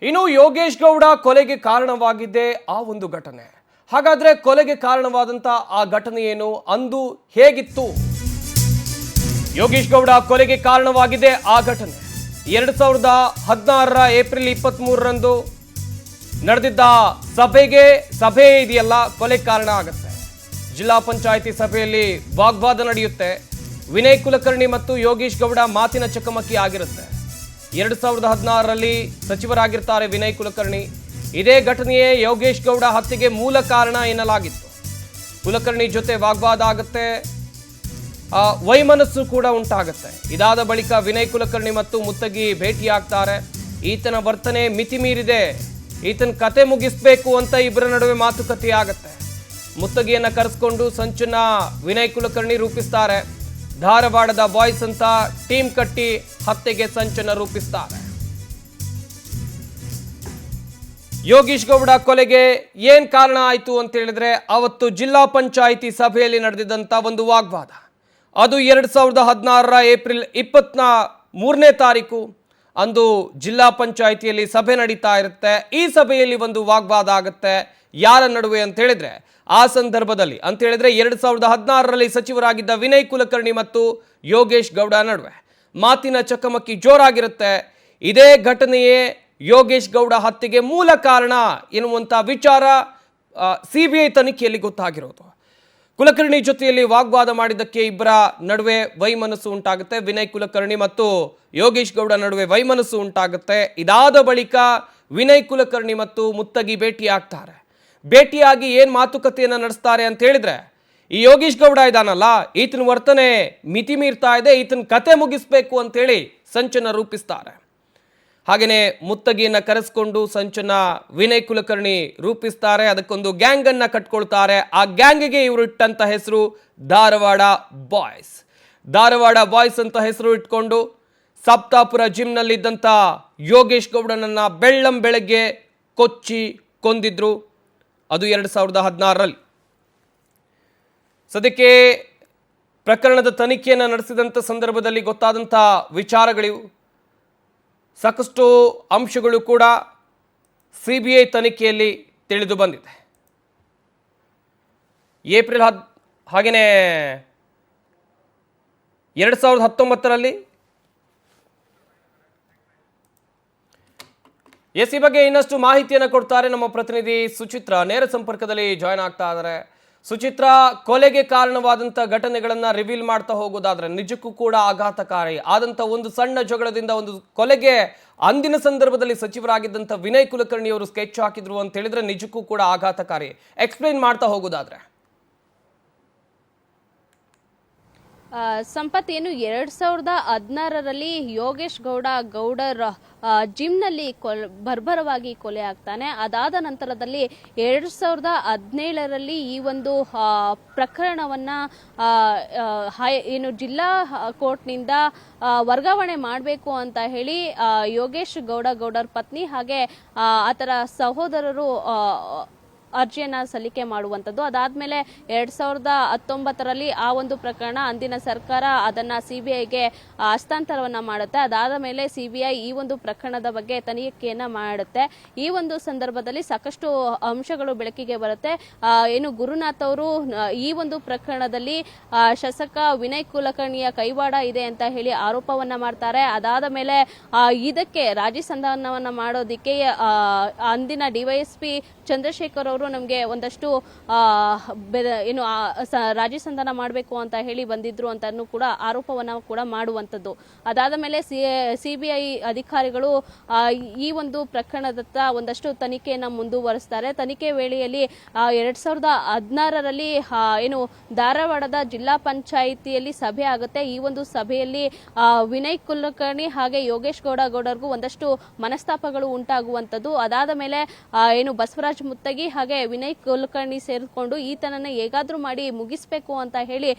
ಇನ್ನು ಯೋಗೇಶ್ ಗೌಡ ಕೊಲೆಗೆ ಕಾರಣವಾಗಿದ್ದೇ ಆ ಒಂದು ಘಟನೆ. ಹಾಗಾದ್ರೆ ಕೊಲೆಗೆ ಕಾರಣವಾದಂತ ಆ ಘಟನೆ ಏನು, ಅಂದು ಹೇಗಿತ್ತು? ಯೋಗೇಶ್ ಗೌಡ ಕೊಲೆಗೆ ಕಾರಣವಾಗಿದೆ ಆ ಘಟನೆ 2016 ಏಪ್ರಿಲ್ 23ರಂದು ನಡೆದಿದ್ದ ಸಭೆ ಇದೆಯಲ್ಲ, ಕೊಲೆ ಕಾರಣ ಆಗುತ್ತೆ. ಜಿಲ್ಲಾ ಪಂಚಾಯಿತಿ ಸಭೆಯಲ್ಲಿ ವಾಗ್ವಾದ ನಡೆಯುತ್ತೆ. ವಿನಯ್ ಕುಲಕರ್ಣಿ ಮತ್ತು ಯೋಗೇಶ್ ಗೌಡ ಮಾತಿನ ಚಕಮಕಿ ಆಗಿರುತ್ತೆ. 2016ರಲ್ಲಿ ಸಚಿವರಾಗಿರ್ತಾರೆ ವಿನಯ್ ಕುಲಕರ್ಣಿ. ಇದೇ ಘಟನೆಯೇ ಯೋಗೇಶ್ ಗೌಡ ಹತ್ಯೆಗೆ ಮೂಲ ಕಾರಣ ಎನ್ನಲಾಗಿತ್ತು. ಕುಲಕರ್ಣಿ ಜೊತೆ ವಾಗ್ವಾದ ಆಗುತ್ತೆ, ವೈಮನಸ್ಸು ಕೂಡ ಉಂಟಾಗುತ್ತೆ. ಇದಾದ ಬಳಿಕ ವಿನಯ್ ಕುಲಕರ್ಣಿ ಮತ್ತು ಮುತ್ತಗಿ ಭೇಟಿಯಾಗ್ತಾರೆ. ಈತನ ವರ್ತನೆ ಮಿತಿ ಮೀರಿದೆ, ಈತನ ಕತೆ ಮುಗಿಸ್ಬೇಕು ಅಂತ ಇಬ್ಬರ ನಡುವೆ ಮಾತುಕತೆ ಆಗುತ್ತೆ. ಮುತ್ತಗಿಯನ್ನ ಕರೆಸ್ಕೊಂಡು ಸಂಚನ್ನ ವಿನಯ್ ಕುಲಕರ್ಣಿ ರೂಪಿಸ್ತಾರೆ. ಧಾರವಾಡದ ಬಾಯ್ಸ್ ಅಂತ ಟೀಮ್ ಕಟ್ಟಿ ಹತ್ಯೆಗೆ ಸಂಚನ್ನ ರೂಪಿಸ್ತಾರೆ. ಯೋಗೇಶ್ ಗೌಡ ಕೊಲೆಗೆ ಏನ್ ಕಾರಣ ಆಯ್ತು ಅಂತ ಹೇಳಿದ್ರೆ, ಅವತ್ತು ಜಿಲ್ಲಾ ಪಂಚಾಯಿತಿ ಸಭೆಯಲ್ಲಿ ನಡೆದಿದ್ದಂತ ಒಂದು ವಾಗ್ವಾದ. ಅದು 2016 ಏಪ್ರಿಲ್ 23ನೇ ತಾರೀಕು ಅಂದು ಜಿಲ್ಲಾ ಪಂಚಾಯಿತಿಯಲ್ಲಿ ಸಭೆ ನಡೀತಾ ಇರುತ್ತೆ. ಈ ಸಭೆಯಲ್ಲಿ ಒಂದು ವಾಗ್ವಾದ ಆಗುತ್ತೆ. ಯಾರ ನಡುವೆ ಅಂತ ಹೇಳಿದ್ರೆ, ಆ ಸಂದರ್ಭದಲ್ಲಿ ಅಂತ ಹೇಳಿದ್ರೆ 2016ರಲ್ಲಿ ಸಚಿವರಾಗಿದ್ದ ವಿನಯ್ ಕುಲಕರ್ಣಿ ಮತ್ತು ಯೋಗೇಶ್ ಗೌಡ ನಡುವೆ ಮಾತಿನ ಚಕಮಕಿ ಜೋರಾಗಿರುತ್ತೆ. ಇದೇ ಘಟನೆಯೇ ಯೋಗೇಶ್ ಗೌಡ ಹತ್ಯೆಗೆ ಮೂಲ ಕಾರಣ ಎನ್ನುವಂತ ವಿಚಾರ ಸಿಬಿಐ ತನಿಖೆಯಲ್ಲಿ ಗೊತ್ತಾಗಿರೋದು. ಕುಲಕರ್ಣಿ ಜೊತೆಯಲ್ಲಿ ವಾಗ್ವಾದ ಮಾಡಿದ್ದಕ್ಕೆ ಇಬ್ಬರ ನಡುವೆ ವೈಮನಸ್ಸು ಉಂಟಾಗುತ್ತೆ. ವಿನಯ್ ಕುಲಕರ್ಣಿ ಮತ್ತು ಯೋಗೇಶ್ ಗೌಡ ನಡುವೆ ವೈಮನಸ್ಸು ಉಂಟಾಗುತ್ತೆ. ಇದಾದ ಬಳಿಕ ವಿನಯ್ ಕುಲಕರ್ಣಿ ಮತ್ತು ಮುತ್ತಗಿ ಭೇಟಿಯಾಗ್ತಾರೆ. ಭೇಟಿಯಾಗಿ ಏನ್ ಮಾತುಕತೆಯನ್ನ ನಡೆಸ್ತಾರೆ ಅಂತ ಹೇಳಿದ್ರೆ, ಈ ಯೋಗೇಶ್ ಗೌಡ ಇದಾನಲ್ಲ, ಈತನ ವರ್ತನೆ ಮಿತಿ ಮೀರ್ತಾ ಇದೆ, ಈತನ ಕತೆ ಮುಗಿಸ್ಬೇಕು ಅಂತೇಳಿ ಸಂಚನ್ನ ರೂಪಿಸ್ತಾರೆ. ಹಾಗೆಯೇ ಮುತ್ತಗಿಯನ್ನ ಕರೆಸ್ಕೊಂಡು ಸಂಚನ್ನ ವಿನಯ್ ಕುಲಕರ್ಣಿ ರೂಪಿಸ್ತಾರೆ. ಅದಕ್ಕೊಂದು ಗ್ಯಾಂಗ್ ಅನ್ನ ಕಟ್ಕೊಳ್ತಾರೆ. ಆ ಗ್ಯಾಂಗ್ಗೆ ಇವರು ಇಟ್ಟಂತ ಹೆಸರು ಧಾರವಾಡ ಬಾಯ್ಸ್. ಧಾರವಾಡ ಬಾಯ್ಸ್ ಅಂತ ಹೆಸರು ಇಟ್ಕೊಂಡು ಸಪ್ತಾಪುರ ಜಿಮ್ನಲ್ಲಿದ್ದಂಥ ಯೋಗೇಶ್ ಗೌಡನನ್ನ ಬೆಳ್ಳಂ ಬೆಳಗ್ಗೆ ಕೊಚ್ಚಿ ಕೊಂದಿದ್ರು. ಅದು 2016ರಲ್ಲಿ. ಸದ್ಯಕ್ಕೆ ಪ್ರಕರಣದ ತನಿಖೆಯನ್ನು ನಡೆಸಿದಂಥ ಸಂದರ್ಭದಲ್ಲಿ ಗೊತ್ತಾದಂಥ ವಿಚಾರಗಳಿವು. ಸಾಕಷ್ಟು ಅಂಶಗಳು ಕೂಡ ಸಿಬಿಐ ತನಿಖೆಯಲ್ಲಿ ತಿಳಿದು ಬಂದಿದೆ. ಏಪ್ರಿಲ್ ಹಾಗೆಯೇ 2019ರಲ್ಲಿ ಈ ಬಗ್ಗೆ ಇನ್ನಷ್ಟು ಮಾಹಿತಿಯನ್ನು ಕೊಡ್ತಾರೆ ನಮ್ಮ ಪ್ರತಿನಿಧಿ ಸುಚಿತ್ರಾ. ನೇರ ಸಂಪರ್ಕದಲ್ಲಿ ಜಾಯ್ನ್ ಆಗ್ತಾ ಇದ್ದಾರೆ. ಸುಚಿತ್ರಾ, ಕೊಲೆಗೆ ಕಾರಣವಾದಂಥ ಘಟನೆಗಳನ್ನು ರಿವೀಲ್ ಮಾಡ್ತಾ ಹೋಗೋದಾದ್ರೆ ನಿಜಕ್ಕೂ ಕೂಡ ಆಘಾತಕಾರಿ ಆದಂಥ ಒಂದು ಸಣ್ಣ ಜಗಳದಿಂದ ಒಂದು ಕೊಲೆಗೆ ಅಂದಿನ ಸಂದರ್ಭದಲ್ಲಿ ಸಚಿವರಾಗಿದ್ದಂಥ ವಿನಯ್ ಕುಲಕರ್ಣಿ ಅವರು ಸ್ಕೆಚ್ ಹಾಕಿದ್ರು ಅಂತ ಹೇಳಿದ್ರೆ ನಿಜಕ್ಕೂ ಕೂಡ ಆಘಾತಕಾರಿ. ಎಕ್ಸ್ಪ್ಲೈನ್ ಮಾಡ್ತಾ ಹೋಗೋದಾದ್ರೆ. ಸಂಪತ್, ಏನು 2016ರಲ್ಲಿ ಯೋಗೇಶ್ ಗೌಡರ್ ಜಿಮ್ನಲ್ಲಿ ಬರ್ಬರವಾಗಿ ಕೊಲೆ ಆಗ್ತಾನೆ. ಅದಾದ ನಂತರದಲ್ಲಿ 2017ರಲ್ಲಿ ಈ ಒಂದು ಪ್ರಕರಣವನ್ನ ಏನು ಜಿಲ್ಲಾ ಕೋರ್ಟ್ನಿಂದ ವರ್ಗಾವಣೆ ಮಾಡಬೇಕು ಅಂತ ಹೇಳಿ ಯೋಗೇಶ್ ಗೌಡರ್ ಪತ್ನಿ ಹಾಗೆ ಆತರ ಸಹೋದರರು ಅರ್ಜಿಯನ್ನ ಸಲ್ಲಿಕೆ ಮಾಡುವಂಥದ್ದು. ಅದಾದ್ಮೇಲೆ 2019ರಲ್ಲಿ ಆ ಒಂದು ಪ್ರಕರಣ ಅಂದಿನ ಸರ್ಕಾರ ಅದನ್ನ ಸಿಬಿಐಗೆ ಹಸ್ತಾಂತರವನ್ನ ಮಾಡುತ್ತೆ. ಅದಾದ ಮೇಲೆ ಸಿಬಿಐ ಈ ಒಂದು ಪ್ರಕರಣದ ಬಗ್ಗೆ ತನಿಖೆಯನ್ನ ಮಾಡುತ್ತೆ. ಈ ಒಂದು ಸಂದರ್ಭದಲ್ಲಿ ಸಾಕಷ್ಟು ಅಂಶಗಳು ಬೆಳಕಿಗೆ ಬರುತ್ತೆ. ಏನು ಗುರುನಾಥ್ ಅವರು ಈ ಒಂದು ಪ್ರಕರಣದಲ್ಲಿ ಶಾಸಕ ವಿನಯ್ ಕುಲಕರ್ಣಿಯ ಕೈವಾಡ ಇದೆ ಅಂತ ಹೇಳಿ ಆರೋಪವನ್ನ ಮಾಡ್ತಾರೆ. ಅದಾದ ಮೇಲೆ ಇದಕ್ಕೆ ರಾಜಿ ಸಂಧಾನವನ್ನ ಮಾಡೋದಿಕ್ಕೆ ಅಂದಿನ ಡಿವೈಎಸ್ಪಿ ಚಂದ್ರಶೇಖರ್ ಅವರು ನಮಗೆ ಒಂದಷ್ಟು ಏನು ರಾಜಿ ಸಂಧಾನ ಮಾಡಬೇಕು ಅಂತ ಹೇಳಿ ಬಂದಿದ್ರು ಅಂತ ಕೂಡ ಆರೋಪವನ್ನ ಕೂಡ ಮಾಡುವಂಥದ್ದು. ಅದಾದ ಮೇಲೆ ಸಿಬಿಐ ಅಧಿಕಾರಿಗಳು ಈ ಒಂದು ಪ್ರಕರಣದತ್ತ ಒಂದಷ್ಟು ತನಿಖೆಯನ್ನ ಮುಂದುವರಿಸ್ತಾರೆ. ತನಿಖೆ ವೇಳೆಯಲ್ಲಿ 2016ರಲ್ಲಿ ಏನು ಧಾರವಾಡದ ಜಿಲ್ಲಾ ಪಂಚಾಯಿತಿಯಲ್ಲಿ ಸಭೆ ಆಗುತ್ತೆ. ಈ ಒಂದು ಸಭೆಯಲ್ಲಿ ವಿನಯ್ ಕುಲಕರ್ಣಿ ಹಾಗೆ ಯೋಗೇಶ್ ಗೌಡರ್ಗೂ ಒಂದಷ್ಟು ಮನಸ್ತಾಪಗಳು ಉಂಟಾಗುವಂಥದ್ದು. ಅದಾದ ಮೇಲೆ ಏನು ಬಸವರಾಜ್ ಮುತ್ತಗಿ ಹಾಗೆ ವಿನಯ್ ಕುಲಕರ್ಣಿ ಸೇರಿಕೊಂಡು ಈತನನ್ನ ಹೇಗಾದ್ರೂ ಮಾಡಿ ಮುಗಿಸ್ಬೇಕು ಅಂತ ಹೇಳಿ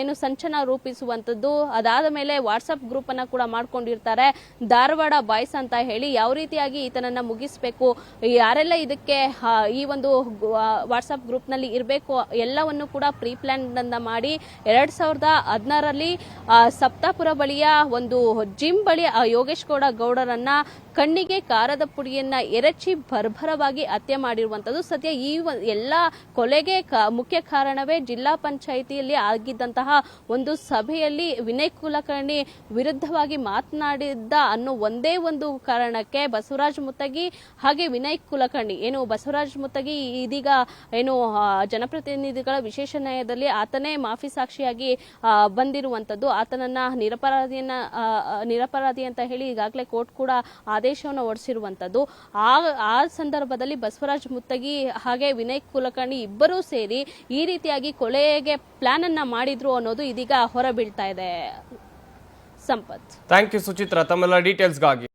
ಏನು ಸಂಚನ ರೂಪಿಸುವಂತದ್ದು. ಅದಾದ ಮೇಲೆ ವಾಟ್ಸ್ಆಪ್ ಗ್ರೂಪ್ ಅನ್ನ ಕೂಡ ಮಾಡ್ಕೊಂಡಿರ್ತಾರೆ, ಧಾರವಾಡ ಬಾಯ್ಸ್ ಅಂತ ಹೇಳಿ. ಯಾವ ರೀತಿಯಾಗಿ ಈತನನ್ನ ಮುಗಿಸ್ಬೇಕು, ಯಾರೆಲ್ಲ ಇದಕ್ಕೆ ಈ ಒಂದು ವಾಟ್ಸ್ಆಪ್ ಗ್ರೂಪ್ ನಲ್ಲಿ ಇರಬೇಕು ಎಲ್ಲವನ್ನು ಕೂಡ ಪ್ರೀ ಪ್ಲಾನ್ ಮಾಡಿ 2016ರಲ್ಲಿ ಸಪ್ತಾಪುರ ಬಳಿಯ ಒಂದು ಜಿಮ್ ಬಳಿ ಯೋಗೇಶ್ ಗೌಡರನ್ನ ಕಣ್ಣಿಗೆ ಕಾರದ ಪುಡಿಯನ್ನ ಎರಚಿ ಬರ್ಬರವಾಗಿ ಹತ್ಯೆ ಮಾಡಿರುವಂತದ್ದು ಸದ್ಯ ಈ ಎಲ್ಲ ಕೊಲೆಗೆ ಮುಖ್ಯ ಕಾರಣವೇ ಜಿಲ್ಲಾ ಪಂಚಾಯಿತಿಯಲ್ಲಿ ಆಗಿದ್ದಂತಹ ಒಂದು ಸಭೆಯಲ್ಲಿ ವಿನಯ್ ಕುಲಕರ್ಣಿ ವಿರುದ್ಧವಾಗಿ ಮಾತನಾಡಿದ್ದ ಅನ್ನೋ ಒಂದೇ ಒಂದು ಕಾರಣಕ್ಕೆ ಬಸವರಾಜ ಮುತ್ತಗಿ ಹಾಗೆ ವಿನಯ್ ಕುಲಕರ್ಣಿ ಏನು ಬಸವರಾಜ ಮುತ್ತಗಿ ಇದೀಗ ಏನು ಜನಪ್ರತಿನಿಧಿಗಳ ವಿಶೇಷ ನ್ಯಾಯಾಲಯದಲ್ಲಿ ಆತನೇ ಮಾಫಿ ಸಾಕ್ಷಿಯಾಗಿ ಬಂದಿರುವಂತದ್ದು, ಆತನನ್ನ ನಿರಪರಾಧಿ ಅಂತ ಹೇಳಿ ಈಗಾಗಲೇ ಕೋರ್ಟ್ ಕೂಡ ಆದೇಶವನ್ನು ಹೊರಡಿಸಿರುವಂತದ್ದು. ಆ ಸಂದರ್ಭದಲ್ಲಿ ಬಸವರಾಜ ಮುತ್ತಗಿ ಹಾಗೆ ವಿನಯ್ ಕುಲಕರ್ಣಿ ಇಬ್ಬರೂ ಸೇರಿ ಈ ರೀತಿಯಾಗಿ ಕೊಲೆಗೆ ಪ್ಲಾನ್ ಅನ್ನ ಮಾಡಿದ್ರು ಅನ್ನೋದು ಇದೀಗ ಹೊರಬೀಳ್ತಾ ಇದೆ. ಸಂಪತ್, ಥ್ಯಾಂಕ್ ಯು ಸುಚಿತ್ರಾ ತಮ್ಮೆಲ್ಲ ಡೀಟೇಲ್ಸ್ಗಾಗಿ.